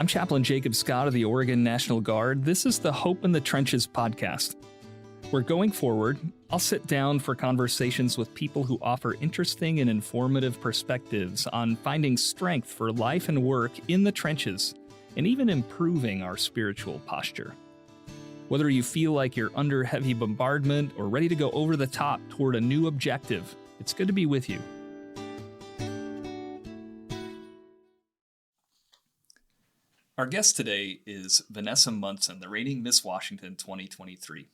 I'm Chaplain Jacob Scott of the Oregon National Guard. This is the Hope in the Trenches podcast. Where going forward, I'll sit down for conversations with people who offer interesting and informative perspectives on finding strength for life and work in the trenches, and even improving our spiritual posture. Whether you feel like you're under heavy bombardment or ready to go over the top toward a new objective, it's good to be with you. Our guest today is Vanessa Munson, the reigning Miss Washington 2023.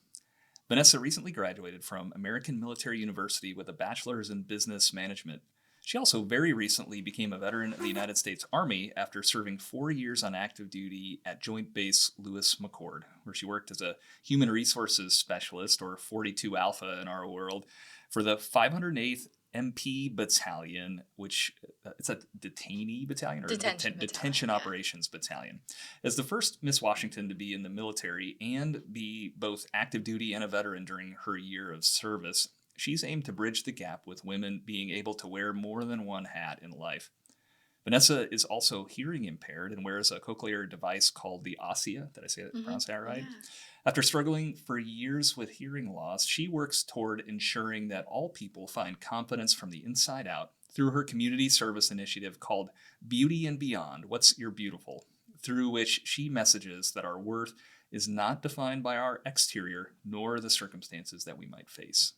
Vanessa recently graduated from American Military University with a bachelor's in business management. She also very recently became a veteran of the United States Army after serving 4 years on active duty at Joint Base Lewis-McChord, where she worked as a human resources specialist, or 42 Alpha in our world, for the 508th MP Battalion, which it's a detainee battalion or detention operations battalion. As the first Miss Washington to be in the military and be both active duty and a veteran during her year of service, she's aimed to bridge the gap with women being able to wear more than one hat in life. Vanessa is also hearing impaired and wears a cochlear device called the Ossia. Did I say that? Pronounce that right? Yeah. After struggling for years with hearing loss, she works toward ensuring that all people find confidence from the inside out through her community service initiative called Beauty and Beyond, What's Your Beautiful, through which she messages that our worth is not defined by our exterior nor the circumstances that we might face.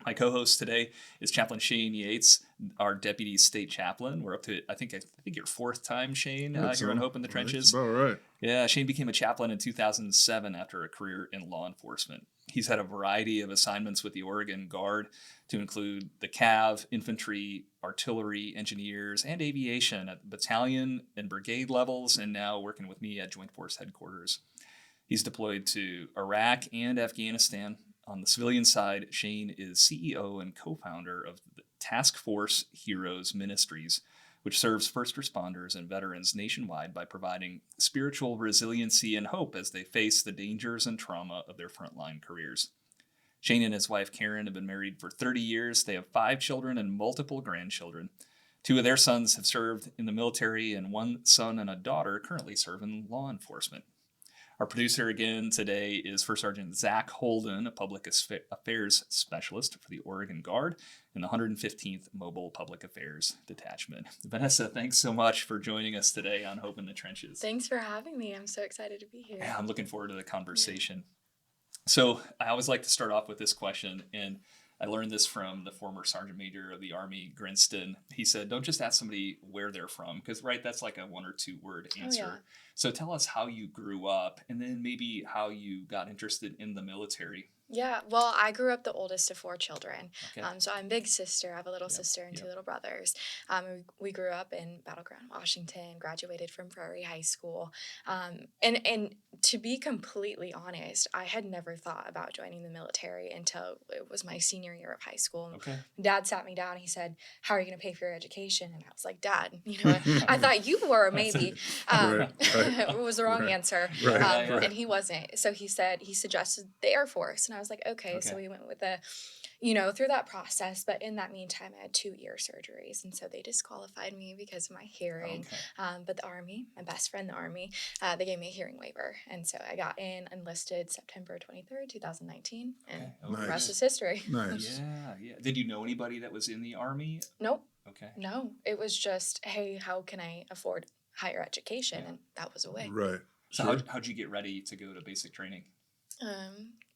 My co-host today is Chaplain Shane Yates, our Deputy State Chaplain. We're up to, I think your fourth time, Shane, here on Hope in the Trenches. That's about right. Yeah, Shane became a chaplain in 2007 after a career in law enforcement. He's had a variety of assignments with the Oregon Guard to include the CAV, infantry, artillery, engineers, and aviation at the battalion and brigade levels, and now working with me at Joint Force Headquarters. He's deployed to Iraq and Afghanistan. On the civilian side, Shane is CEO and co-founder of the Task Force Heroes Ministries, which serves first responders and veterans nationwide by providing spiritual resiliency and hope as they face the dangers and trauma of their frontline careers. Shane and his wife Karen have been married for 30 years. They have 5 children and multiple grandchildren. 2 of their sons have served in the military, and 1 son and a daughter currently serve in law enforcement. Our producer again today is First Sergeant Zach Holden, a public affairs specialist for the Oregon Guard and the 115th Mobile Public Affairs Detachment. Vanessa, thanks so much for joining us today on Hope in the Trenches. Thanks for having me. I'm so excited to be here. Yeah, I'm looking forward to the conversation. So I always like to start off with this question, and I learned this from the former Sergeant Major of the Army, Grinston. He said, don't just ask somebody where they're from, because, right, that's like a 1 or 2 word answer. Oh, yeah. So tell us how you grew up, and then maybe how you got interested in the military. Yeah, well, I grew up the oldest of 4 children. Okay. So I'm big sister. I have a little sister and 2 little brothers. We grew up in Battle Ground, Washington, graduated from Prairie High School. And to be completely honest, I had never thought about joining the military until it was my senior year of high school. Okay. Dad sat me down. He said, how are you going to pay for your education? And I was like, Dad, I thought you were, maybe. It was the wrong answer. Right. And he wasn't. So he suggested the Air Force. And I was like, okay. So we went with through that process. But in that meantime, I had 2 ear surgeries. And so they disqualified me because of my hearing. Okay. But the Army, my best friend, the Army, they gave me a hearing waiver. And so I got enlisted September 23rd, 2019. And the rest is history. Nice. Yeah. Did you know anybody that was in the Army? Nope. Okay. No, it was just, hey, how can I afford higher education? Yeah. And that was a way. Right. So how'd you get ready to go to basic training?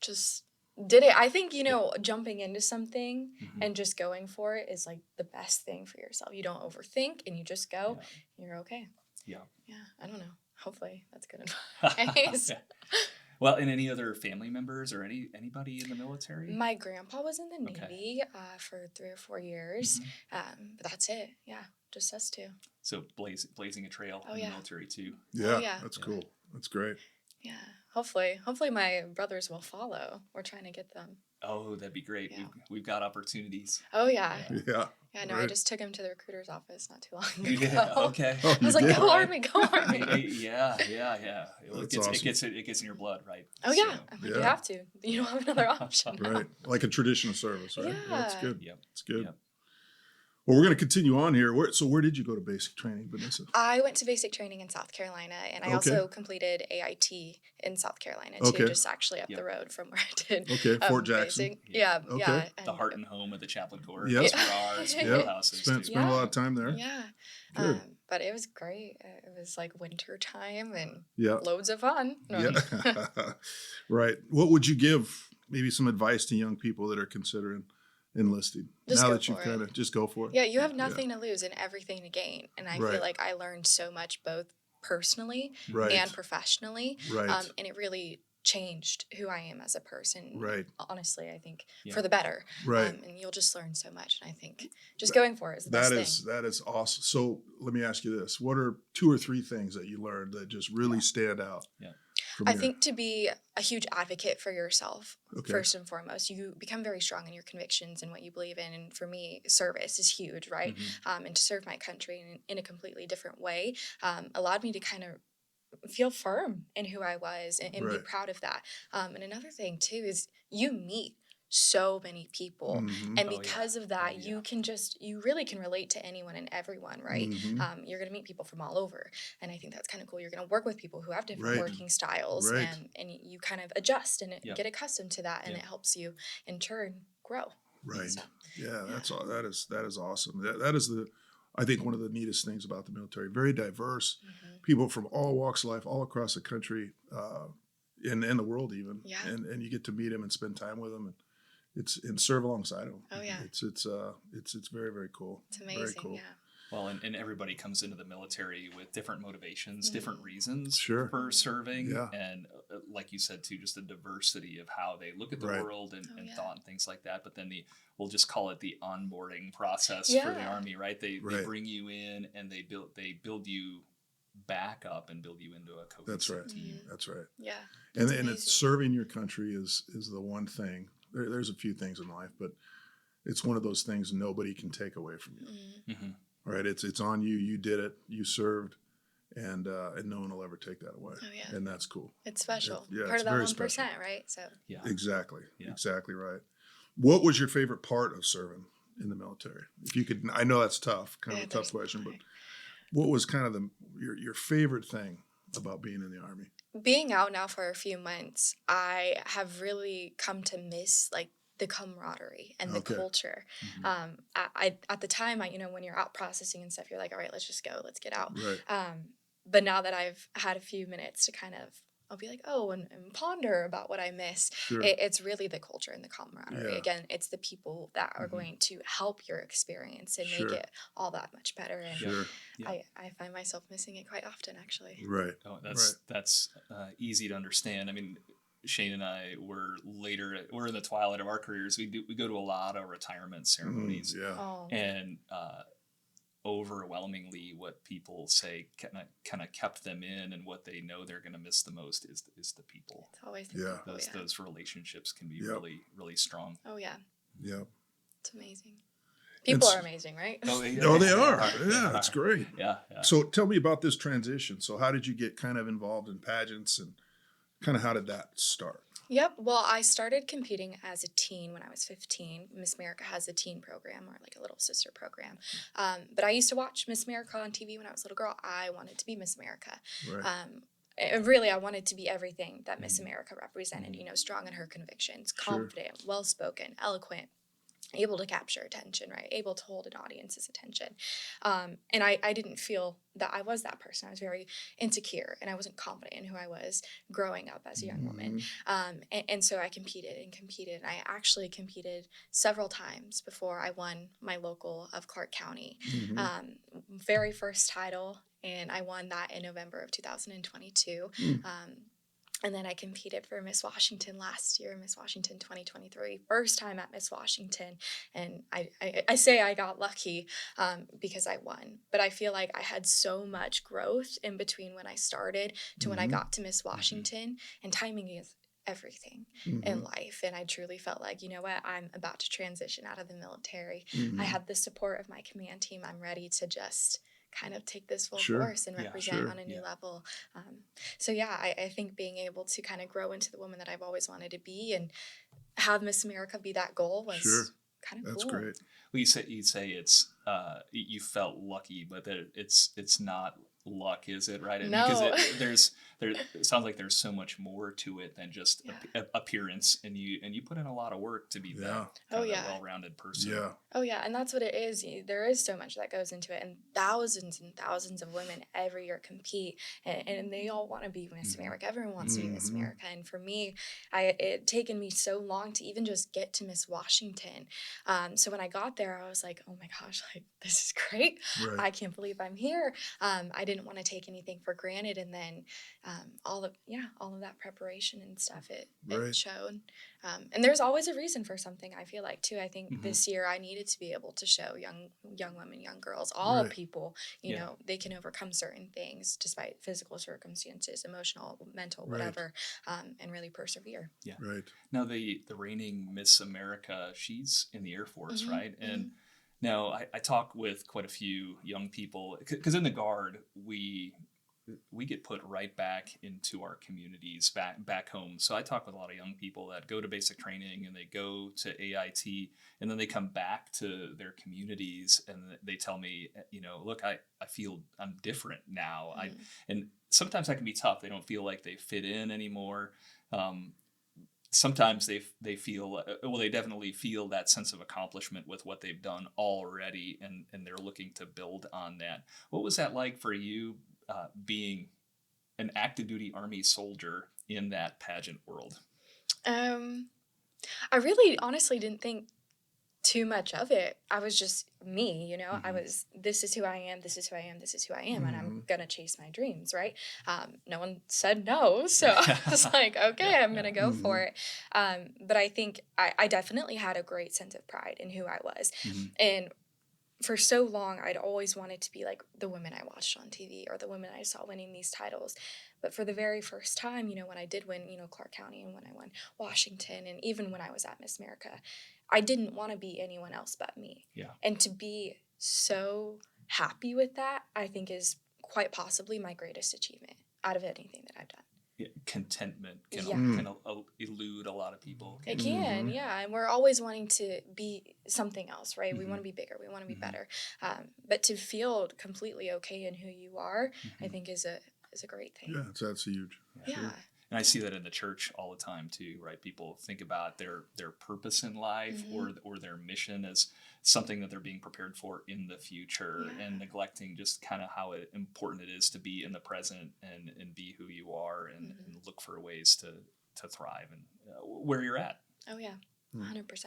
Just did it. I think, jumping into something and just going for it is like the best thing for yourself. You don't overthink and you just go. Yeah. You're okay. Yeah. Yeah. I don't know. Hopefully that's good advice. Yeah. Well, and any other family members or anybody in the military? My grandpa was in the Navy for 3 or 4 years. But that's it. Yeah. Just us 2. So blazing a trail in the military too. Yeah. That's cool. That's great. Yeah. Hopefully my brothers will follow. We're trying to get them. Oh, that'd be great. Yeah. We've got opportunities. Oh, yeah. Yeah. Yeah, no, right. I just took him to the recruiter's office not too long ago. Yeah, okay. I was like, go Army, go Army. Yeah. It gets in your blood, right? Oh, yeah. You have to. You don't have another option. Right. Like a traditional service, right? Yeah. That's good. Yep. It's good. Yep. Well, we're going to continue on here. Where did you go to basic training, Vanessa? I went to basic training in South Carolina, and I also completed AIT in South Carolina too, just actually up the road from where I did. Okay, Fort Jackson. Yeah. The heart and home of the Chaplain Corps. Yep. That's where our schoolhouse is too. Spent a lot of time there. Yeah. Good. But it was great. It was like winter time and Yeah. loads of fun. Yeah. Right. What would you give maybe some advice to young people that are considering enlisting? Just now go that you've for it. kind of just go for it. Yeah, you have nothing to lose and everything to gain. And I feel like I learned so much both personally and professionally. Right. And it really changed who I am as a person. Right. Honestly, I think for the better. Right. And you'll just learn so much. And I think just going for it is the best thing. That is awesome. So let me ask you this. What are 2 or 3 things that you learned that just really stand out? Yeah. I think to be a huge advocate for yourself, first and foremost, you become very strong in your convictions and what you believe in. And for me, service is huge, right? And to serve my country in a completely different way allowed me to kind of feel firm in who I was and be proud of that. And another thing, too, is you meet so many people. And because of that, you really can relate to anyone and everyone, right? You're going to meet people from all over. And I think that's kind of cool. You're going to work with people who have different working styles and you kind of adjust and get accustomed to that. And it helps you in turn grow. Right. So, that is awesome. That is I think one of the neatest things about the military. Very diverse people from all walks of life, all across the country, in the world even. Yeah. And you get to meet them and spend time with them and serve alongside them. Oh yeah. It's very, very cool. It's amazing. Very cool. Yeah. Well, and everybody comes into the military with different motivations, different reasons for serving. Yeah. And like you said, too, just the diversity of how they look at the world and thought and things like that. But then we'll just call it the onboarding process for the Army, right? They bring you in and they build you back up and build you into a cohesive team. That's right. Yeah. And it's serving your country is the one thing. There's a few things in life, but it's one of those things nobody can take away from you. Right? It's on you. You did it. You served, and no one will ever take that away. Oh yeah. And that's cool. It's special. Part of that 1%, right? So. Yeah. Exactly. Yeah. Exactly right. What was your favorite part of serving in the military? If you could, I know that's tough, kind of a tough question, but what was kind of your favorite thing about being in the Army? Being out now for a few months, I have really come to miss like the camaraderie and the culture. At the time, when you're out processing and stuff, you're like, all right, let's just go, let's get out. Right. But now that I've had a few minutes to I'll be like, and ponder about what I miss. Sure. It's really the culture and the camaraderie. Yeah. Again, it's the people that are going to help your experience and make it all that much better. And I find myself missing it quite often, actually. Right. Oh, that's easy to understand. I mean, Shane and I we're in the twilight of our careers. We go to a lot of retirement ceremonies. And overwhelmingly what people say kind of kept them in, and what they know they're going to miss the most is the people. It's always the people, those relationships can be really, really strong. Oh yeah. Yeah. It's amazing. People are amazing, right? Oh, they are. Yeah, it's great. Yeah. So tell me about this transition. So how did you get kind of involved in pageants, and kind of how did that start? Yep. Well, I started competing as a teen when I was 15. Miss America has a teen program, or like a little sister program. But I used to watch Miss America on TV when I was a little girl. I wanted to be Miss America. Right. And really, I wanted to be everything that Miss America represented, strong in her convictions, confident, well-spoken, eloquent, able to capture attention, right? Able to hold an audience's attention. And I didn't feel that I was that person. I was very insecure, and I wasn't confident in who I was growing up as a young woman. And so I competed. And I actually competed several times before I won my local of Clark County. Very first title, and I won that in November of 2022. And then I competed for Miss Washington last year, Miss Washington 2023, first time at Miss Washington. And I say I got lucky because I won. But I feel like I had so much growth in between when I started to when I got to Miss Washington. And timing is everything in life. And I truly felt like, you know what, I'm about to transition out of the military. I had the support of my command team. I'm ready to just kind of take this full course and represent on a new level. So I think being able to kind of grow into the woman that I've always wanted to be and have Miss America be that goal was kind of That's cool. Great. you say it's you felt lucky, but that it's not luck, is it? Right? Because No. it sounds like there's so much more to it than just Yeah. appearance, and you put in a lot of work to be that Oh, kind of yeah. well-rounded person. Yeah. Oh yeah, and that's what it is. There is so much that goes into it, and thousands of women every year compete, and they all want to be Miss America. Everyone wants to be Miss Mm-hmm. America, and for me, it taken me so long to even just get to Miss Washington. So when I got there, I was like, oh my gosh, like this is great. Right. I can't believe I'm here. I didn't want to take anything for granted, and then all of that preparation and stuff, it Right. showed. And there's always a reason for something, I feel like, too. I think Mm-hmm. this year I needed to be able to show young women, young girls, all Right. people, you know, they can overcome certain things despite physical circumstances, emotional, mental, Right. whatever, and really persevere. Yeah. Right. Now the reigning Miss America, she's in the Air Force, Mhm, right? And mhm. now I talk with quite a few young people because in the Guard we get put right back into our communities back home. So I talk with a lot of young people that go to basic training and they go to AIT and then they come back to their communities and they tell me, you know, look, I feel I'm different now. And sometimes that can be tough. They don't feel like they fit in anymore. Sometimes they feel well, they definitely feel that sense of accomplishment with what they've done already, and they're looking to build on that. What was that like for you, being an active duty Army soldier in that pageant world? Um, I really honestly didn't think too much of it. I was just me, you know. Mm-hmm. This is who I am, this is who I am, this is who I am, and I'm Mm-hmm. gonna chase my dreams, right? No one said no, so I was like, okay, I'm gonna go Mm-hmm. for it. But I think I definitely had a great sense of pride in who I was. Mm-hmm. And for so long, I'd always wanted to be like the women I watched on TV or the women I saw winning these titles. But for the very first time, you know, when I did win, you know, Clark County and when I won Washington and even when I was at Miss America, I didn't want to be anyone else but me. Yeah. And to be so happy with that, I think is quite possibly my greatest achievement out of anything that I've done. Yeah, contentment can Yeah. elude a lot of people. It Can can, yeah. And we're always wanting to be something else, right? We want to be bigger. We want to be better. But to feel completely okay in who you are, I think is a great thing. Yeah, that's huge. Yeah. Sure. And I see that in the church all the time too, right? People think about their purpose in life or their mission as something that they're being prepared for in the future, and neglecting just kind of how important it is to be in the present and be who you are and look for ways to thrive and where you're at. Oh yeah, 100%.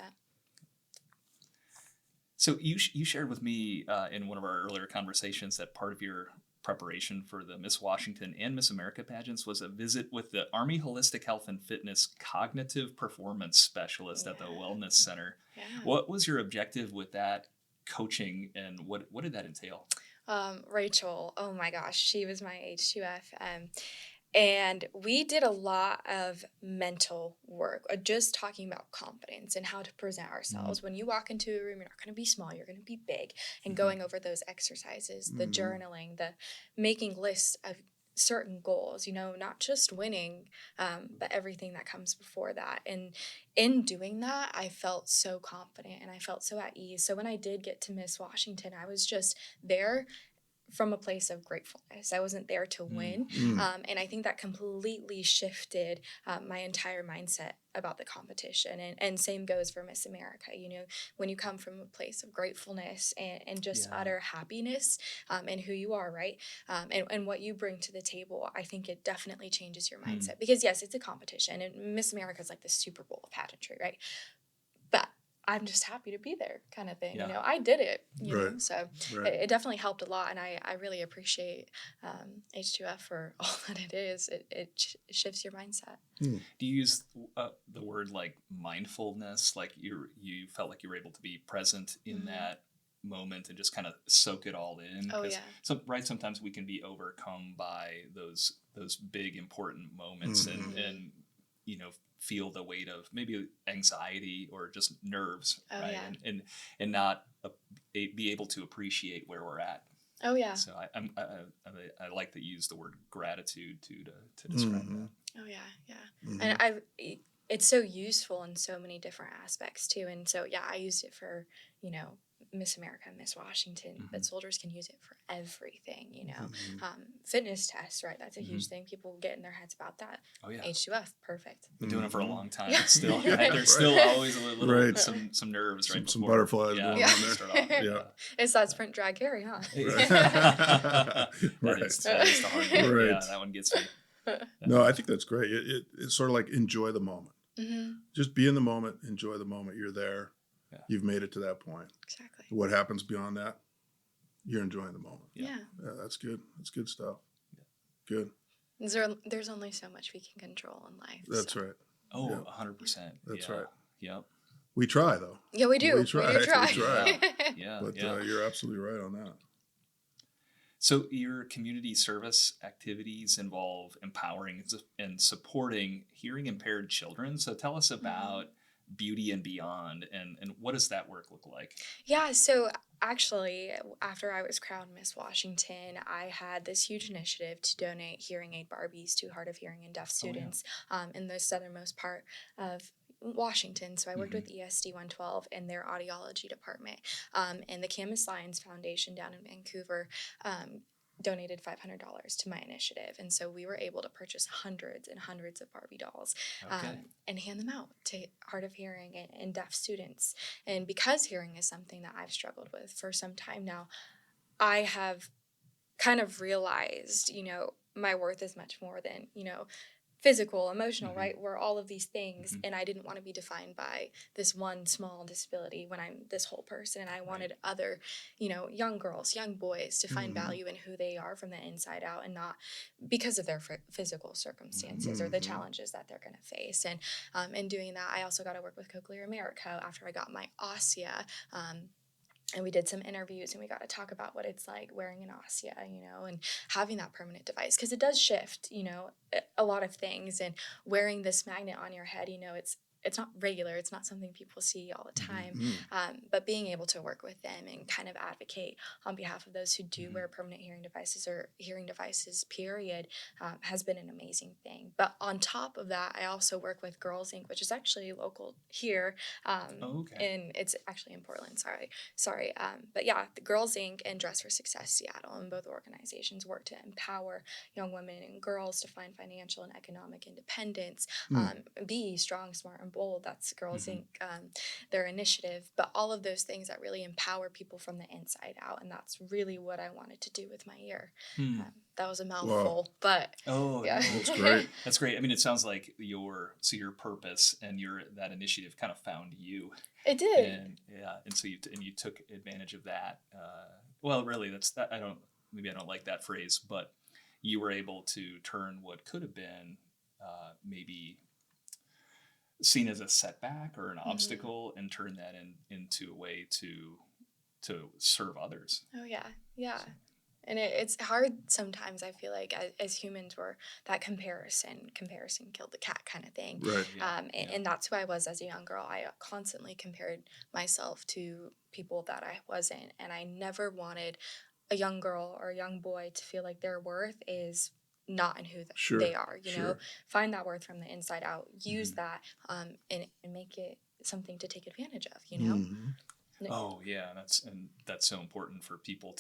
So you shared with me in one of our earlier conversations that part of your preparation for the Miss Washington and Miss America pageants was a visit with the Army Holistic Health and Fitness Cognitive Performance Specialist at the Wellness Center. Yeah. What was your objective with that coaching, and what did that entail? Rachel, oh my gosh, she was my H2F. And we did a lot of mental work, just talking about confidence and how to present ourselves. When you walk into a room, you're not going to be small, you're going to be big. And going over those exercises, the journaling, the making lists of certain goals, you know, not just winning, but everything that comes before that. And in doing that, I felt so confident and I felt so at ease. So when I did get to Miss Washington, I was just there from a place of gratefulness. I wasn't there to win. And I think that completely shifted my entire mindset about the competition. And same goes for Miss America. You know, when you come from a place of gratefulness and just utter happiness in who you are, right? And what you bring to the table, I think it definitely changes your mindset. Because yes, it's a competition and Miss America is like the Super Bowl of pageantry, right? But I'm just happy to be there kind of thing. You know, I did it, you know, so it definitely helped a lot. And I really appreciate H2F for all that it is. It shifts your mindset. Do you use the word like mindfulness? Like you felt like you were able to be present in that moment and just kind of soak it all in? Oh, yeah. Sometimes we can be overcome by those big important moments and you know, feel the weight of maybe anxiety or just nerves, right? Yeah. And not be able to appreciate where we're at. Oh yeah. So I like to use the word gratitude to describe that. Oh yeah. And it's so useful in so many different aspects too. And so yeah, I used it for, you know, Miss America, Miss Washington, but soldiers can use it for everything, Mm-hmm. Fitness tests, right? That's a huge thing. People get in their heads about that. Oh yeah. H2F, perfect. Been doing it for a long time. Yeah. It's still, Right. there's still always a little, Right. some nerves right Some before. butterflies going on there. Start off. Yeah. It's that sprint, drag, carry, huh? That Right. is the hard one. Right. Yeah, that one gets me. No, I think that's great. It's sort of like enjoy the moment. Mm-hmm. Just be in the moment, enjoy the moment. You're there. Yeah. You've made it to that point. Exactly. What happens beyond that, you're enjoying the moment. Yeah. Yeah, that's good. That's good stuff. Good. There's only so much we can control in life. That's right. Oh, Yeah. 100%. That's Yeah. right. Yep. We try, though. Yeah, we do. We try. We do try. We try. Yeah. But yeah. you're absolutely right on that. So your community service activities involve empowering and supporting hearing impaired children. So tell us about Beauty and Beyond, and what does that work look like? Yeah, so actually, after I was crowned Miss Washington, I had this huge initiative to donate hearing aid Barbies to hard of hearing and deaf students in the southernmost part of Washington. So I worked with ESD 112 in their audiology department, and the Camas Lions Foundation down in Vancouver donated $500 to my initiative, and so we were able to purchase hundreds and hundreds of Barbie dolls and hand them out to hard of hearing and deaf students. And because hearing is something that I've struggled with for some time now, I have kind of realized, my worth is much more than, physical, emotional, right? We're all of these things. And I didn't want to be defined by this one small disability when I'm this whole person. And I wanted other, young girls, young boys to find value in who they are from the inside out and not because of their physical circumstances or the challenges that they're going to face. And in doing that, I also got to work with Cochlear America after I got my OSSEA. And we did some interviews and we got to talk about what it's like wearing an OSSEA, and having that permanent device. Because it does shift, a lot of things. And wearing this magnet on your head, it's not regular. It's not something people see all the time. But being able to work with them and kind of advocate on behalf of those who do wear permanent hearing devices or hearing devices, period, has been an amazing thing. But on top of that, I also work with Girls Inc., which is actually local here. And it's actually in Portland. Sorry. But yeah, the Girls Inc. and Dress for Success Seattle, and both organizations work to empower young women and girls to find financial and economic independence, be strong, smart, and bold. That's Girls Inc., their initiative. But all of those things that really empower people from the inside out, and that's really what I wanted to do with my year. That was a mouthful, but yeah. That's great. That's great. I mean, it sounds like your purpose and that initiative kind of found you. It did. And so you took advantage of that. Well, really, I don't like that phrase, but you were able to turn what could have been maybe seen as a setback or an obstacle and turn that into a way to serve others. Oh yeah. And it's hard sometimes, I feel like, as humans, where that comparison killed the cat kind of thing. Right. And that's who I was as a young girl. I constantly compared myself to people that I wasn't. And I never wanted a young girl or a young boy to feel like their worth is not in who they are, find that worth from the inside out, use that and make it something to take advantage of, Oh yeah, that's so important for people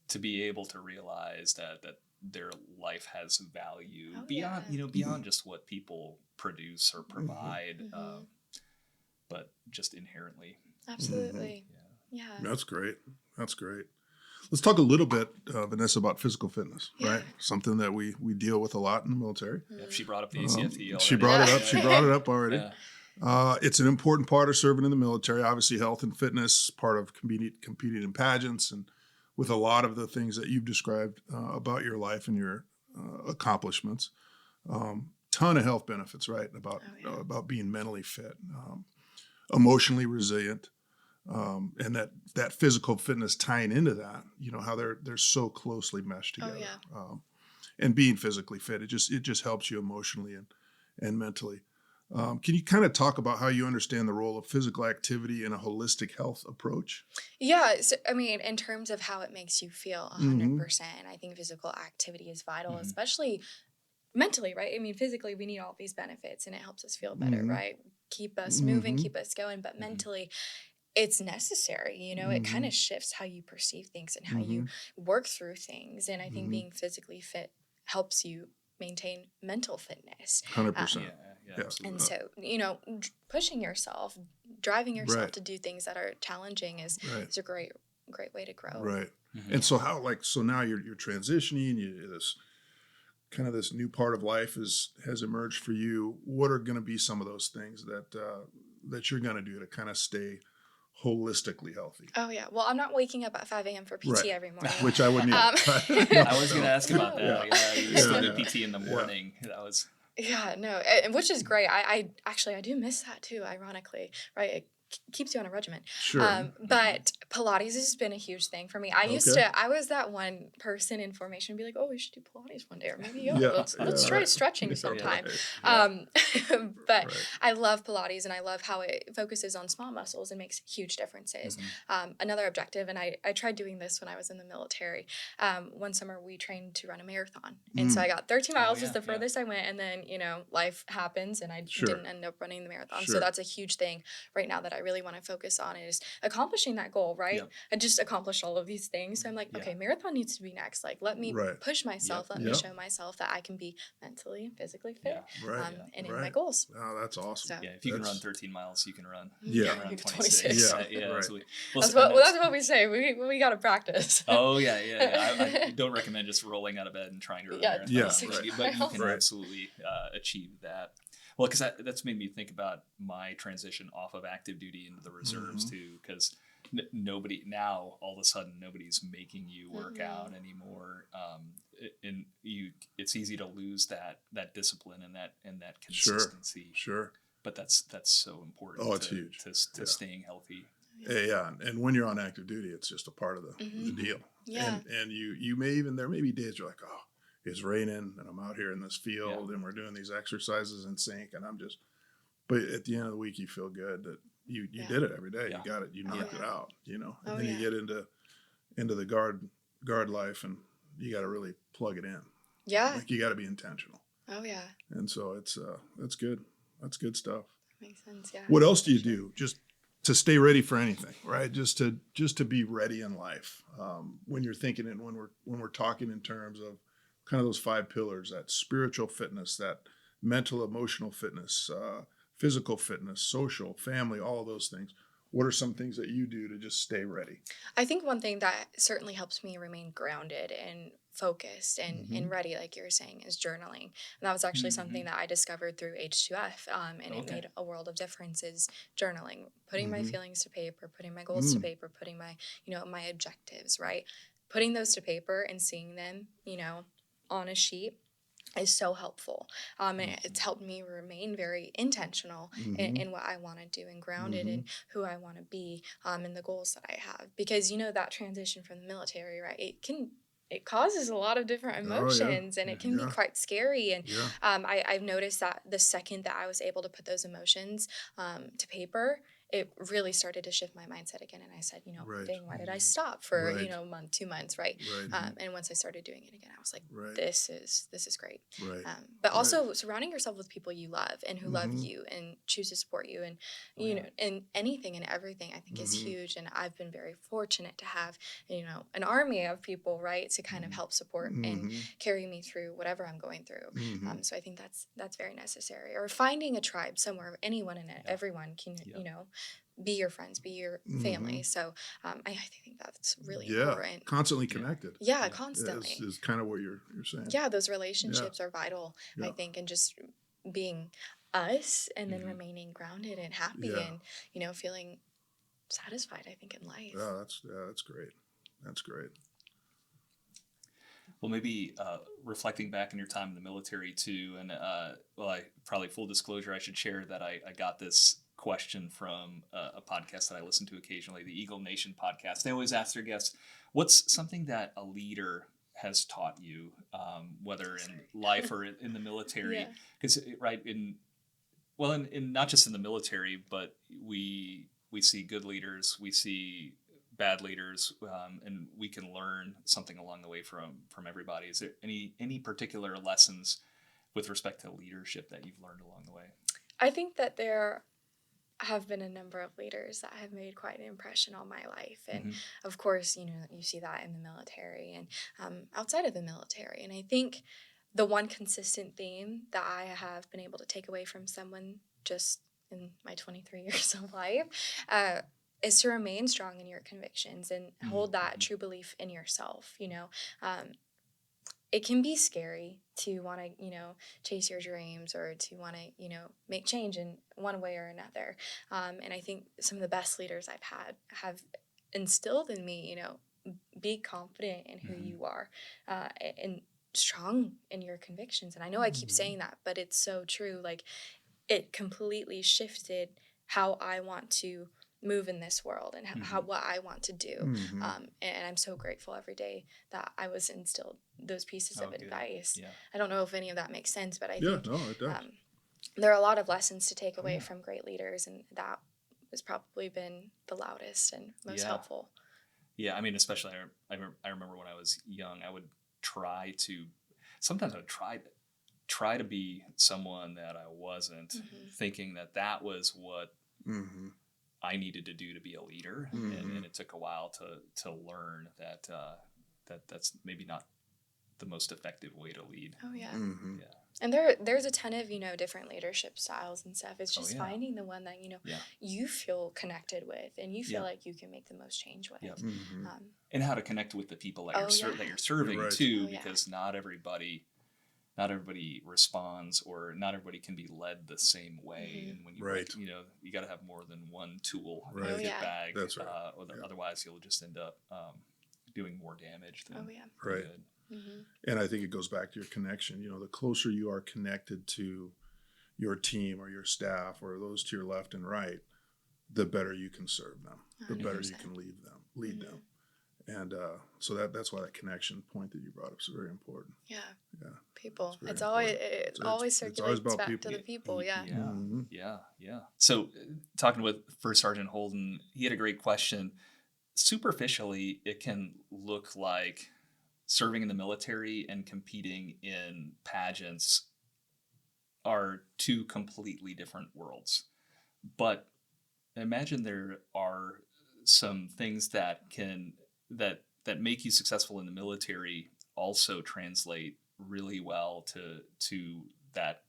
to be able to realize that their life has value beyond just what people produce or provide, but just inherently. Absolutely. Yeah. That's great. Let's talk a little bit, Vanessa, about physical fitness, right? Something that we deal with a lot in the military. Yep, she brought up the ACFT already. She brought it up. She brought it up already. Yeah. It's an important part of serving in the military. Obviously, health and fitness, part of competing in pageants, and with a lot of the things that you've described about your life and your accomplishments. Ton of health benefits, right? About being mentally fit, emotionally resilient. And that physical fitness tying into that, how they're so closely meshed together. And being physically fit, it just helps you emotionally and mentally. Can you kind of talk about how you understand the role of physical activity in a holistic health approach? Yeah, so, I mean, in terms of how it makes you feel, 100%, I think physical activity is vital, especially mentally, right? I mean, physically, we need all these benefits, and it helps us feel better, right? Keep us moving, keep us going, but mentally, it's necessary, you know, it kind Mm-hmm. of shifts how you perceive things and how Mm-hmm. you work through things. And I think Mm-hmm. being physically fit helps you maintain mental fitness. Um, 100%. Yeah, yeah, Yeah. and absolutely. so, you know, pushing yourself, driving yourself Right. to do things that are challenging Right. is a great way to grow. Right. Mhm. And so how, like, so now you're transitioning, this kind of this new part of life has emerged for you. What are going to be some of those things that you're going to do to kind of stay holistically healthy? Oh yeah. Well, I'm not waking up at 5 a.m. for Right. PT every morning. Which I wouldn't Um, either. I was going to ask about that. Yeah. Yeah, you Yeah. started Yeah. PT in the Yeah. morning. That was Yeah, no, which is great. I actually I do miss that too. Ironically, right? It keeps you on a regimen. Sure. But Pilates has been a huge thing for me. Okay. I was that one person in formation be like, oh, we should do Pilates one day, or maybe yoga. Yeah. Let's Yeah. try Right. stretching Yeah. sometime. Right. Yeah. Um, but Right. I love Pilates and I love how it focuses on small muscles and makes huge differences. Another objective, and I tried doing this when I was in the military. One summer we trained to run a marathon, and so I got 13 miles was the furthest I went, and then life happens, and I Sure. didn't end up running the marathon. Sure. So that's a huge thing right now that I really want to focus on is accomplishing that goal. Right, Yep. I just accomplished all of these things, so I'm like, Yeah. okay, marathon needs to be next. Like, let me Right. push myself. Yep. Let me Yep. show myself that I can be mentally and physically fit, Yeah. Right. and in Right. my goals. Oh, that's awesome. So Yeah, if you can run That's- 13 miles, you can run. Yeah. You can run You can 26. 26. Yeah, Right. absolutely. That's and what we say. We got to practice. Oh yeah. I don't recommend just rolling out of bed and trying to run Yeah, a marathon, Yeah, 26 right. but you can Right. absolutely achieve that. Well, because that's made me think about my transition off of active duty into the reserves too. Because nobody now, all of a sudden, nobody's making you work out anymore. It's easy to lose that discipline and that consistency. Sure. But that's so important. Oh, it's huge. To staying healthy. Yeah, and when you're on active duty, it's just a part of the deal. Yeah. And you may even, there may be days you're like, oh, it's raining and I'm out here in this field and we're doing these exercises in sync and but at the end of the week you feel good that you did it every day. Yeah. You got it. You knocked it out, and Oh, then you get into the guard life and you got to really plug it in. Yeah. Like you got to be intentional. Oh yeah. And so that's good. That's good stuff. Makes sense. Yeah. What else do you do just to stay ready for anything, right? Just to be ready in life. When you're thinking and when we're talking in terms of kind of those 5 pillars, that spiritual fitness, that mental, emotional fitness, physical fitness, social, family, all of those things. What are some things that you do to just stay ready? I think one thing that certainly helps me remain grounded and focused and ready, like you were saying, is journaling. And that was actually something that I discovered through H2F. And it made a world of difference is journaling, putting my feelings to paper, putting my goals to paper, putting my, my objectives, right? Putting those to paper and seeing them, on a sheet is so helpful. And it's helped me remain very intentional in what I want to do and grounded in who I want to be and the goals that I have. Because, that transition from the military, right, it causes a lot of different emotions and it can be quite scary. And I've noticed that the second that I was able to put those emotions to paper, it really started to shift my mindset again. And I said, dang, why did I stop for, a month, 2 months, right? And once I started doing it again, I was like, this is great. Right. But also surrounding yourself with people you love and who love you and choose to support you and, and anything and everything I think is huge. And I've been very fortunate to have, an army of people, right, to kind of help support and carry me through whatever I'm going through. So I think that's very necessary. Or finding a tribe somewhere, anyone and everyone can, be your friends, be your family. So I think that's really important. Constantly connected. Yeah, constantly. Is kind of what you're saying. Yeah, those relationships are vital, I think, and just being us and then remaining grounded and happy and, feeling satisfied, I think, in life. Yeah, that's great. That's great. Well, maybe reflecting back on your time in the military too, and probably full disclosure, I should share that I got this question from a podcast that I listen to occasionally, the Eagle Nation podcast. They always ask their guests, what's something that a leader has taught you, whether in life or in the military? Because in not just in the military, but we see good leaders, we see bad leaders, and we can learn something along the way from everybody. Is there any particular lessons with respect to leadership that you've learned along the way? I think that there have been a number of leaders that have made quite an impression on my life. And Mm-hmm. of course, you see that in the military and outside of the military. And I think the one consistent theme that I have been able to take away from someone just in my 23 years of life is to remain strong in your convictions and hold that true belief in yourself. It can be scary to want to, chase your dreams or to want to, make change in one way or another. And I think some of the best leaders I've had have instilled in me, be confident in who you are and strong in your convictions. And I know I keep saying that, but it's so true. Like, it completely shifted how I want to move in this world and how what I want to do. And I'm so grateful every day that I was instilled those pieces of advice. Yeah. I don't know if any of that makes sense, but I Yeah, think no, it does. there are a lot of lessons to take away from great leaders, and that has probably been the loudest and most helpful. Yeah, I mean, especially I remember when I was young, I would sometimes I would try to be someone that I wasn't, thinking that was what I needed to do to be a leader. And it took a while to learn that that's maybe not the most effective way to lead. Oh, yeah. Yeah. And there's a ton of, different leadership styles and stuff. It's just finding the one that, you feel connected with and you feel like you can make the most change with. Yep. And how to connect with the people that you're serving right. too, because not everybody responds, or not everybody can be led the same way. And when you you got to have more than one tool in your kit bag. That's right. Otherwise you'll just end up doing more damage than right. good. And I think it goes back to your connection. The closer you are connected to your team or your staff or those to your left and right, the better you can serve them, 100%. The better you can lead them. And so that's why that connection point that you brought up is very important. Yeah. Yeah. People. It's always circulates back people. to the people. Yeah. Yeah. So talking with First Sergeant Holden, he had a great question. Superficially, it can look like serving in the military and competing in pageants are two completely different worlds. But imagine there are some things that make you successful in the military also translate really well to that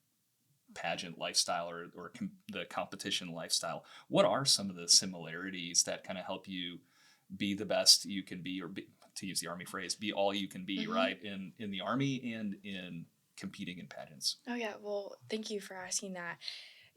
pageant lifestyle or the competition lifestyle. What are some of the similarities that kind of help you be the best you can be, or to use the Army phrase, be all you can be, right? In the Army and in competing in pageants. Oh, yeah. Well, thank you for asking that.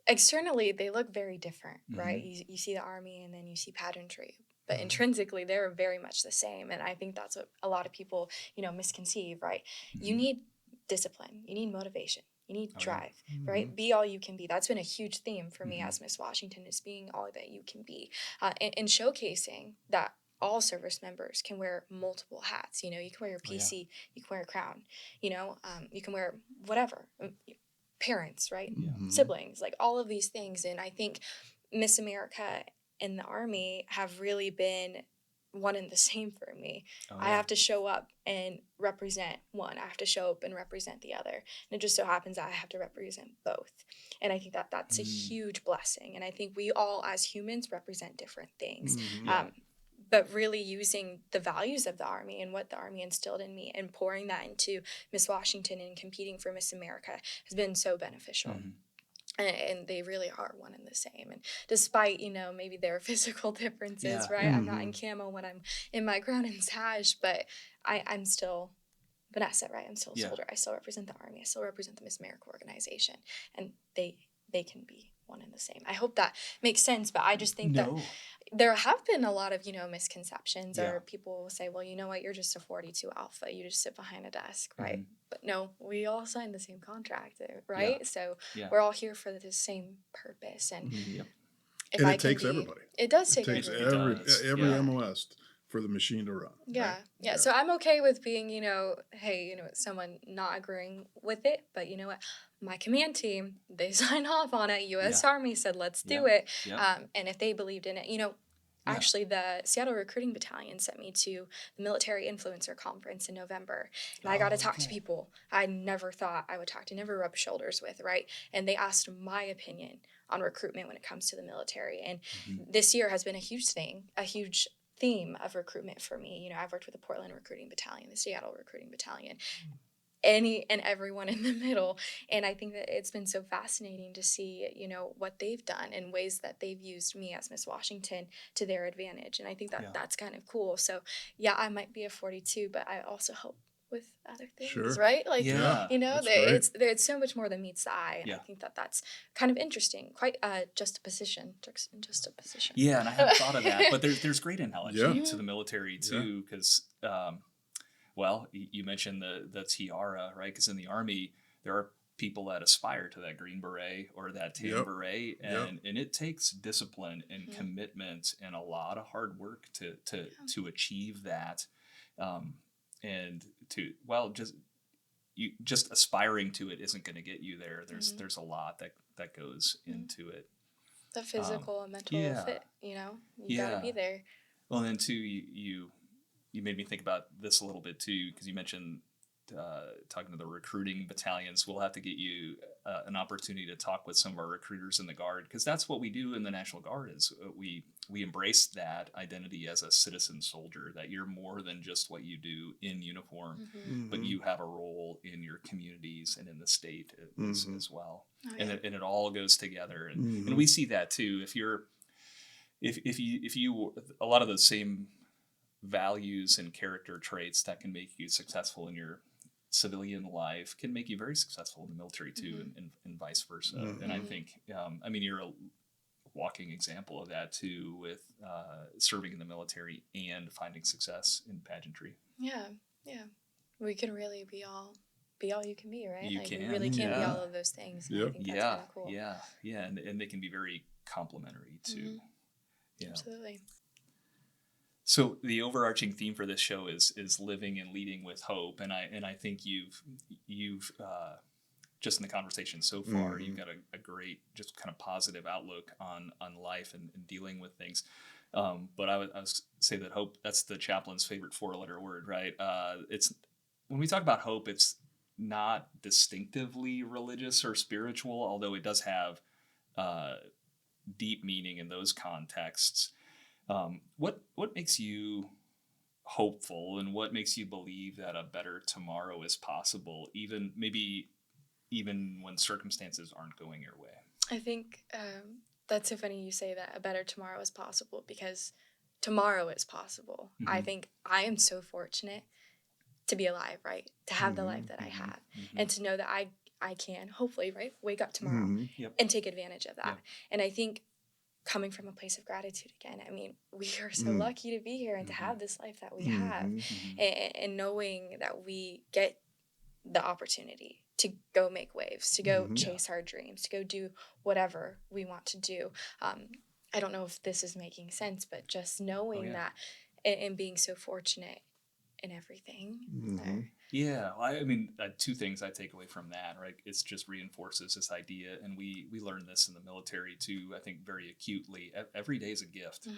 Externally, they look very different, right? You see the Army and then you see pageantry. But intrinsically, they're very much the same. And I think that's what a lot of people, misconceive, right? You need discipline. You need motivation. You need drive, right? Be all you can be. That's been a huge theme for me as Miss Washington, is being all that you can be. And showcasing that all service members can wear multiple hats. You can wear your PC, you can wear a crown, you can wear whatever. Parents, right? Siblings, like all of these things. And I think Miss America and the Army have really been one and the same for me. I have to show up and represent one. I have to show up and represent the other. And it just so happens that I have to represent both. And I think that that's a huge blessing. And I think we all as humans represent different things. But really using the values of the Army and what the Army instilled in me and pouring that into Miss Washington and competing for Miss America has been so beneficial. And they really are one and the same. And despite, maybe their physical differences, right? I'm not in camo when I'm in my crown and sash, but I'm still Vanessa, right? I'm still a soldier. I still represent the Army. I still represent the Miss America organization. And they can be one and the same. I hope that makes sense, but I just think that there have been a lot of, misconceptions, or people will say, well, you know what, you're just a 42 Alpha. You just sit behind a desk, right? But no, we all signed the same contract, right? So we're all here for the same purpose. And and it takes everybody. It does take everybody. Every MOS for the machine to run. Yeah. Right? Yeah. So I'm okay with being, hey, someone not agreeing with it, but you know what? My command team, they signed off on it. U.S. Army said, let's do it. And if they believed in it, Actually, the Seattle Recruiting Battalion sent me to the Military Influencer Conference in November, and I got to talk to people I never thought I would talk to, never rub shoulders with, right? And they asked my opinion on recruitment when it comes to the military. And this year has been a huge theme of recruitment for me. You know, I've worked with the Portland Recruiting Battalion, the Seattle Recruiting Battalion, any and everyone in the middle. And I think that it's been so fascinating to see, you know, what they've done and ways that they've used me as Miss Washington to their advantage. And I think that that's kind of cool. So yeah, I might be a 42, but I also help with other things, right? Like, you know, it's so much more than meets the eye. And I think that that's kind of interesting, quite juxtaposition. Yeah, and I hadn't thought of that, but there's great analogy to the military too, because well, you mentioned the tiara, right? Because in the Army, there are people that aspire to that green beret or that tan beret, and it takes discipline and commitment and a lot of hard work to achieve that, and just aspiring to it isn't going to get you there. There's a lot that goes into it. The physical and mental fit, you know, you got to be there. Well, and then too, you made me think about this a little bit too, because you mentioned talking to the recruiting battalions. We'll have to get you an opportunity to talk with some of our recruiters in the Guard, because that's what we do in the National Guard is we embrace that identity as a citizen soldier, that you're more than just what you do in uniform, but you have a role in your communities and in the state as well. Oh, yeah. And it all goes together. And we see that too. If you a lot of those same values and character traits that can make you successful in your civilian life can make you very successful in the military too, and vice versa. And I think, I mean, you're a walking example of that too, with serving in the military and finding success in pageantry. Yeah. We can really be all you can be, right? You really can be all of those things. And I think that's kind of cool. Yeah, and they can be very complementary too. Yeah. Absolutely. So the overarching theme for this show is living and leading with hope, and I think you've just in the conversation so far, you've got a great, just kind of positive outlook on life and dealing with things. But I would say that hope, that's the chaplain's favorite 4-letter word, right? It's when we talk about hope, it's not distinctively religious or spiritual, although it does have deep meaning in those contexts. What makes you hopeful, and what makes you believe that a better tomorrow is possible, even when circumstances aren't going your way? I think that's so funny you say that a better tomorrow is possible, because tomorrow is possible. I think I am so fortunate to be alive, right? To have the life that I have, and to know that I can hopefully, right, wake up tomorrow and take advantage of that. And I think coming from a place of gratitude again, I mean, we are so lucky to be here and to have this life that we have, and knowing that we get the opportunity to go make waves, to go chase our dreams, to go do whatever we want to do. I don't know if this is making sense, but just knowing that and being so fortunate in everything. Yeah, I mean, two things I take away from that, right? It's just reinforces this idea, and we learn this in the military too, I think very acutely. Every day is a gift,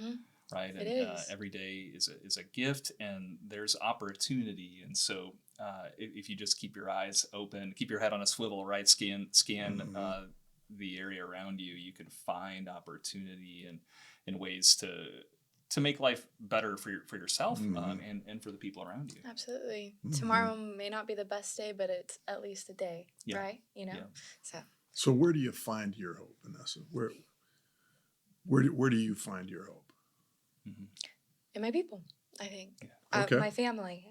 right? And it is. Every day is a gift, and there's opportunity. And so if you just keep your eyes open, keep your head on a swivel, right? Scan the area around you, you can find opportunity and ways to make life better for yourself and for the people around you. Absolutely. Tomorrow may not be the best day, but it's at least a day, right? You know. So where do you find your hope, Vanessa? Where do you find your hope? In my people, I think. My family.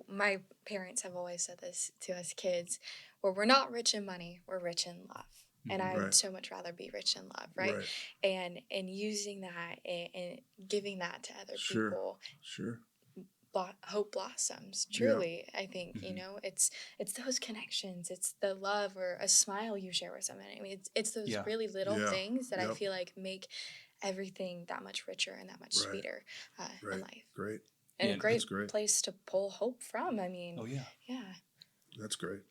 My parents have always said this to us kids, where we're not rich in money, we're rich in love. And I would so much rather be rich in love, right? And using that and giving that to other people. Hope blossoms, truly. I think, you know, it's those connections, it's the love or a smile you share with someone. I mean, it's those really little things that I feel like make everything that much richer and that much sweeter in life. Great. And a great place to pull hope from. I mean, That's great.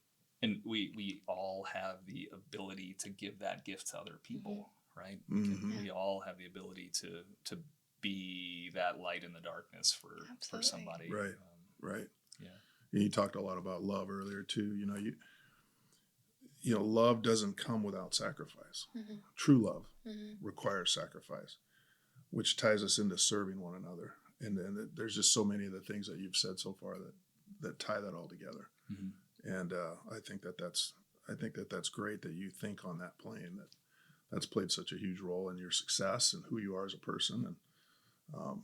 And we all have the ability to give that gift to other people, right? Mm-hmm. We all have the ability to be that light in the darkness for somebody. Right. Right. Yeah. You talked a lot about love earlier too. Love doesn't come without sacrifice. Mm-hmm. True love Mm-hmm. requires sacrifice, which ties us into serving one another. And there's just so many of the things that you've said so far that tie that all together. Mm-hmm. And I think that's great that you think on that plane. That's played such a huge role in your success and who you are as a person. And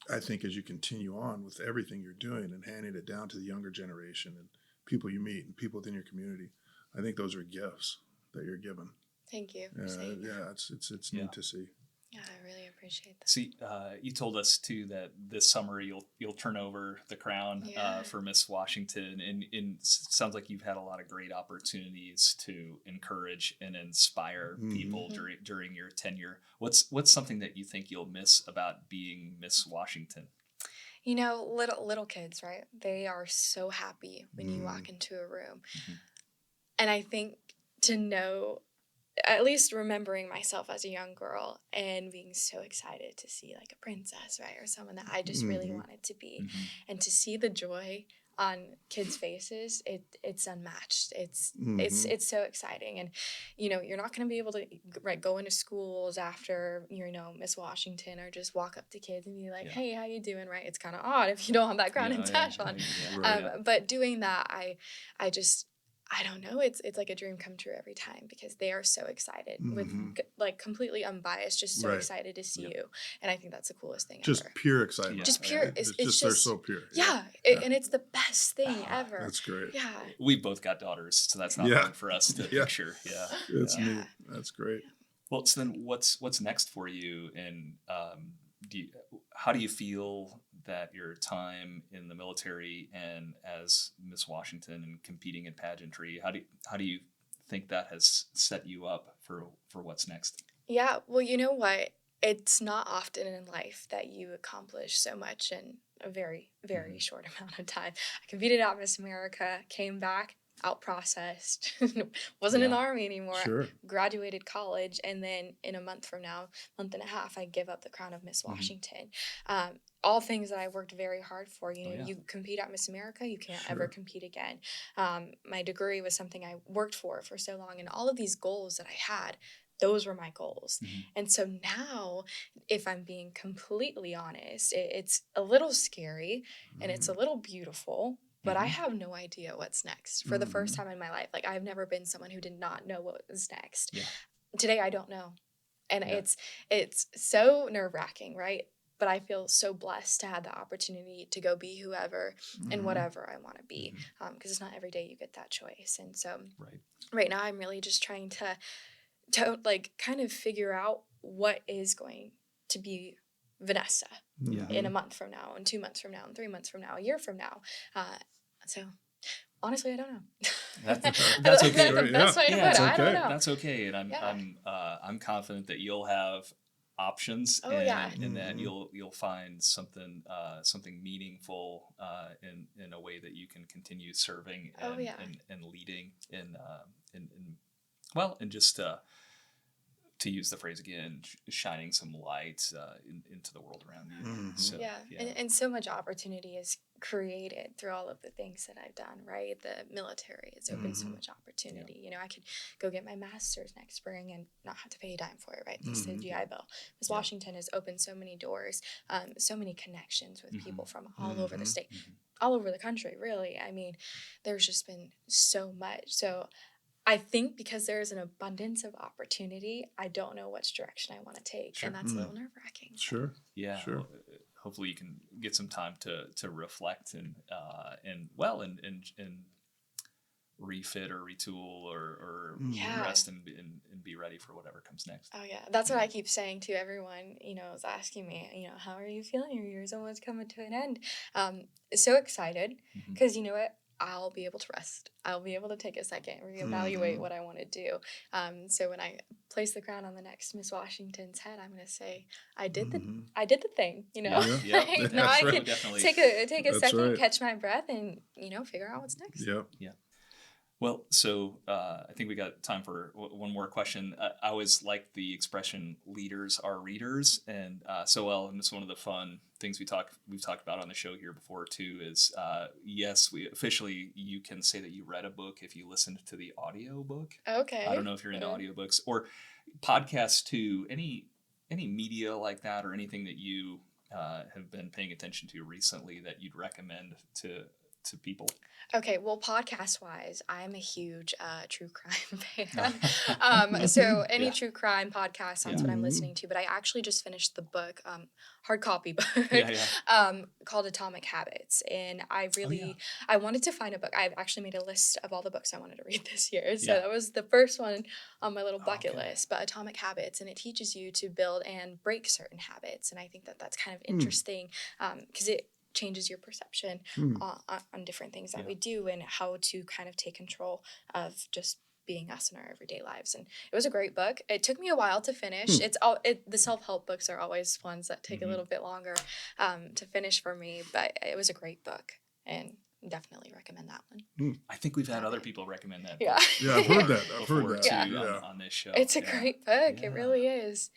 I think as you continue on with everything you're doing and handing it down to the younger generation and people you meet and people within your community, I think those are gifts that you're given. Thank you. It's neat to see. Yeah, I really appreciate that. See, you told us too that this summer you'll turn over the crown for Miss Washington, and it sounds like you've had a lot of great opportunities to encourage and inspire people during your tenure. What's something that you think you'll miss about being Miss Washington? Little kids, right? They are so happy when you walk into a room, and I think to know. At least remembering myself as a young girl and being so excited to see like a princess, right? Or someone that I just really wanted to be. And to see the joy on kids' faces, it's unmatched. It's so exciting. And, you're not going to be able to go into schools after, Miss Washington or just walk up to kids and be like, hey, how you doing, right? It's kind of odd if you don't have that crown and sash on. But doing that, I don't know. It's like a dream come true every time because they are so excited with completely unbiased, just so excited to see you. And I think that's the coolest thing just ever. Pure excitement. Just pure. It's just they're so pure. And it's the best thing ever. That's great. Yeah. We've both got daughters, so that's not hard for us to picture. Yeah. It's neat. That's great. Well, so then what's next for you? And how do you feel that your time in the military and as Miss Washington and competing in pageantry, how do you think that has set you up for what's next? Yeah, well, you know what? It's not often in life that you accomplish so much in a very, very short amount of time. I competed at Miss America, came back, out-processed, wasn't in the Army anymore, graduated college, and then in a month and a half, I give up the crown of Miss Washington. All things that I worked very hard for. You compete at Miss America, you can't ever compete again. My degree was something I worked for so long, and all of these goals that I had, those were my goals. And so now, if I'm being completely honest, it's a little scary and it's a little beautiful, but I have no idea what's next. For the first time in my life, like I've never been someone who did not know what was next. Today, I don't know. And it's so nerve-wracking, right? But I feel so blessed to have the opportunity to go be whoever and whatever I want to be. Because it's not every day you get that choice. And so right now, I'm really just trying to like kind of figure out what is going to be Vanessa in a month from now, and 2 months from now, and 3 months from now, a year from now. So honestly, I don't know. That's okay. That's way to put it. I don't know. That's okay, and I'm confident that you'll have options, and that you'll find something meaningful in a way that you can continue serving and leading and just to use the phrase again, shining some light into the world around you. So, and so much opportunity is created through all of the things that I've done, right? The military has opened so much opportunity. I could go get my master's next spring and not have to pay a dime for it, right? Thanks to the GI Bill. Miss Washington has opened so many doors, so many connections with people from all over the state, all over the country, really. I mean, there's just been so much. So I think because there's an abundance of opportunity, I don't know which direction I want to take, and that's a little nerve-wracking. Sure. Yeah. Hopefully, you can get some time to reflect and refit or retool or rest and be ready for whatever comes next. Oh yeah, that's what I keep saying to everyone. Is asking me, how are you feeling? Your year's almost coming to an end. So excited because you know what? I'll be able to rest. I'll be able to take a second and reevaluate what I want to do. So when I place the crown on the next Miss Washington's head, I'm going to say, I did the thing, Now I can take a second, catch my breath, and, figure out what's next. Yeah. Yeah. Well, so I think we got time for one more question. I always like the expression "leaders are readers," and and it's one of the fun things we've talked about on the show here before too. Is yes, you can say that you read a book if you listened to the audio book. Okay. I don't know if you're into audiobooks or podcasts too. Any media like that, or anything that you have been paying attention to recently that you'd recommend to people? Okay, well, podcast-wise, I'm a huge true crime fan. So any true crime podcast, that's what I'm listening to. But I actually just finished the book, hard copy book, called Atomic Habits. And I wanted to find a book. I've actually made a list of all the books I wanted to read this year. So that was the first one on my little bucket list. But Atomic Habits, and it teaches you to build and break certain habits. And I think that that's kind of interesting because it changes your perception on different things that we do and how to kind of take control of just being us in our everyday lives. And it was a great book. It took me a while to finish. The self-help books are always ones that take a little bit longer to finish for me, but it was a great book and definitely recommend that one. I think we've had other people recommend that. Yeah. Yeah, I've heard that. Too, on this show. It's a great book. It really is.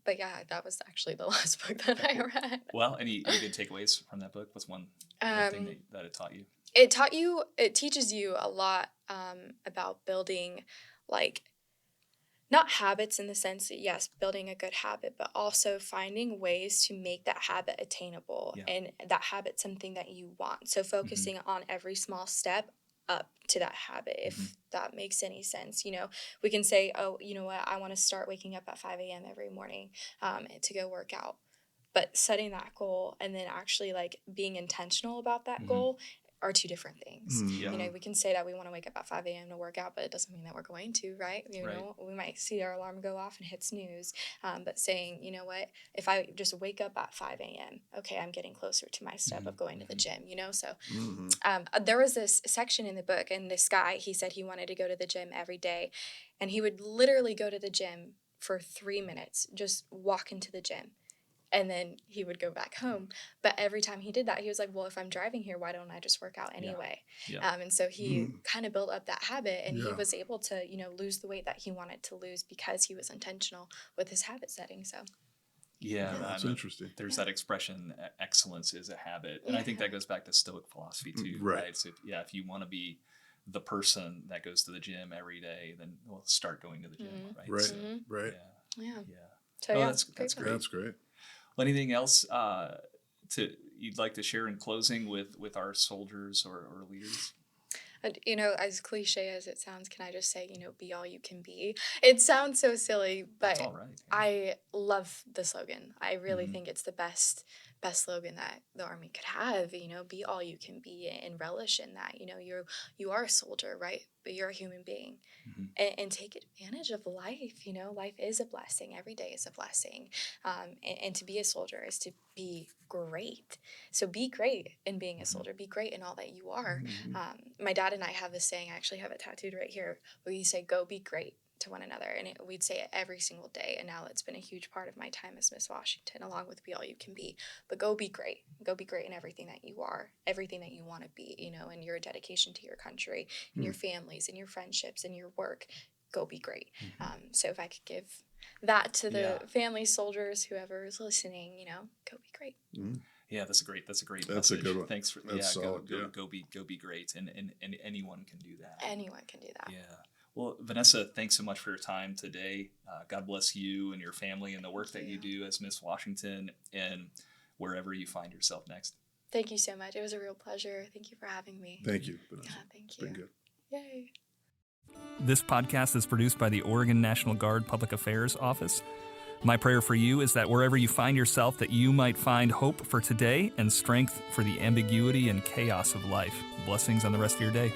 But yeah, that was actually the last book that I read. Well, any good takeaways from that book? What's one thing that it taught you? It teaches you a lot about building, like, not habits in the sense that, yes, building a good habit, but also finding ways to make that habit attainable and that habit something that you want. So focusing on every small step up to that habit, if that makes any sense. We can say, oh, you know what, I want to start waking up at 5 a.m. every morning to go work out. But setting that goal and then actually like being intentional about that goal are two different things. We can say that we want to wake up at 5 a.m. to work out, but it doesn't mean that we're going to, right? We might see our alarm go off and hit snooze, but saying, you know what, if I just wake up at 5 a.m., okay, I'm getting closer to my step of going to the gym, So there was this section in the book, and this guy, he said he wanted to go to the gym every day, and he would literally go to the gym for 3 minutes, just walk into the gym. And then he would go back home. But every time he did that, he was like, well, if I'm driving here, why don't I just work out anyway? And so he kind of built up that habit, and he was able to, lose the weight that he wanted to lose because he was intentional with his habit setting. So that's interesting. There's that expression, excellence is a habit. And I think that goes back to Stoic philosophy too, right? So if you want to be the person that goes to the gym every day, then start going to the gym, right? Right, So, right. Yeah. So that's great. That's great. Well, anything else you'd like to share in closing with our soldiers or leaders? As cliche as it sounds, can I just say, be all you can be? It sounds so silly, but That's all right. I love the slogan. I really think it's the best slogan that the Army could have, be all you can be and relish in that. You are a soldier, right? But you're a human being and take advantage of life. Life is a blessing. Every day is a blessing. And to be a soldier is to be great. So be great in being a soldier. Be great in all that you are. My dad and I have this saying, I actually have it tattooed right here, where you say, go be great to one another, and we'd say it every single day, and now it's been a huge part of my time as Miss Washington, along with be all you can be. But go be great in everything that you are, everything that you want to be, and your dedication to your country and your families and your friendships and your work. Go be great. So if I could give that to the family soldiers, whoever is listening, go be great. Yeah, that's a great That's message. a good one. Thanks for solid, go be great, and anyone can do that. Anyone can do that. Yeah. Well, Vanessa, thanks so much for your time today. God bless you and your family and the work that you do as Miss Washington and wherever you find yourself next. Thank you so much. It was a real pleasure. Thank you for having me. Thank you, Vanessa. Yeah, thank you. It's been good. Yay. This podcast is produced by the Oregon National Guard Public Affairs Office. My prayer for you is that wherever you find yourself, that you might find hope for today and strength for the ambiguity and chaos of life. Blessings on the rest of your day.